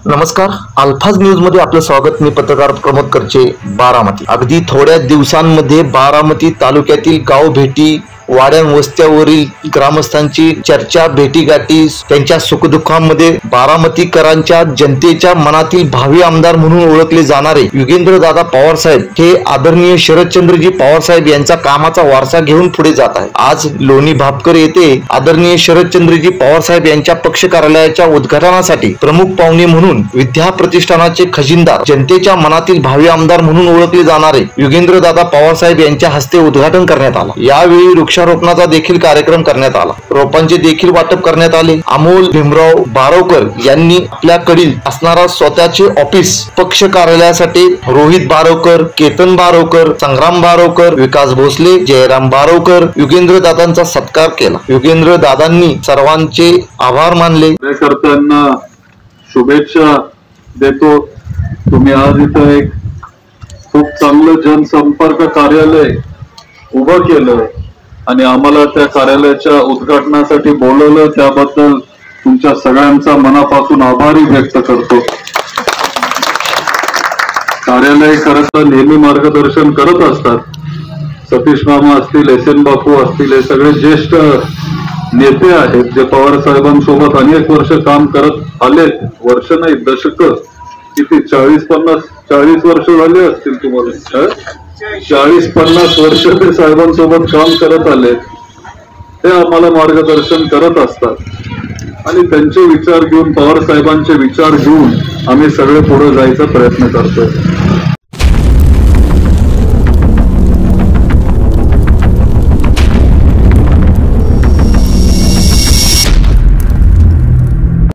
नमस्कार, अल्फाज न्यूज मध्ये आपलं स्वागत। मी पत्रकार प्रमोद करचे, बारामती। अगदी थोड्या दिवसांमध्ये बारामती तालुक्यातील गाव भेटी, वाड्या वस्त्यावरील ग्रामस्थांची चर्चा, भेटीगाठी, त्यांच्या सुखदुःखांमध्ये बारामतीकरांच्या जनतेच्या मनातील भावी आमदार म्हणून ओळखले जाणारे युगेंद्रदादा पवार साहेब हे आदरणीय शरदचंद्रजी पवार साहेब यांचा कामाचा वारसा घेऊन पुढे जात आहे। आज लोणी भापकर येथे आदरणीय शरदचंद्रजी पवार साहेब यांच्या पक्ष कार्यालयाच्या उद्घाटनासाठी प्रमुख पाहुणे म्हणून विद्या प्रतिष्ठानाचे खजिनदार, जनतेच्या मनातील भावी आमदार म्हणून ओळखले जाणारे युगेंद्रदादा पवार साहेब यांच्या हस्ते उद्घाटन करण्यात आले। यावेळी वृक्षारोपणाचा देखील कार्यक्रम करण्यात आला। रोपांचे देखील वाटप करण्यात आले। अमोल भीमराव बारोकर यांनी आपल्याकडील असणारा स्वतःचे ऑफिस पक्ष कार्यालयासाठी रोहित बारोकर, केतन बारोकर, संग्राम बारोकर, विकास भोसले, जयराम बारोकर, युगेंद्रदादांचा सत्कार केला। युगेंद्रदादांनी सर्वांचे आभार मानले। कार्यकर्त्यांना शुभेच्छा देतो। तुम्ही आज इथं एक खूप चांगलं जनसंपर्क कार्यालय उभं केलं आणि आम्हाला त्या कार्यालयाच्या उद्घाटनासाठी बोलवलं, त्याबद्दल तुमच्या सगळ्यांचा मनापासून आभारी व्यक्त करतो। कार्यालय खरं तर नेहमी मार्गदर्शन करत असतात। सतीश मामा असतील, एस.एन. बापू असतील, हे सगळे ज्येष्ठ नेते आहेत जे पवार साहेबांसोबत अनेक वर्ष काम करत आलेत। वर्ष नाही, दशक, किती 40 वर्ष झाले असतील तुम्हाला। 40-50 वर्ष ते साहेबांसोबत काम करत आले। ते आम्हाला मार्गदर्शन करत असतात आणि त्यांचे विचार घेऊन, पवार साहेबांचे विचार घेऊन आम्ही सगळे पुढे जायचा प्रयत्न करतोय।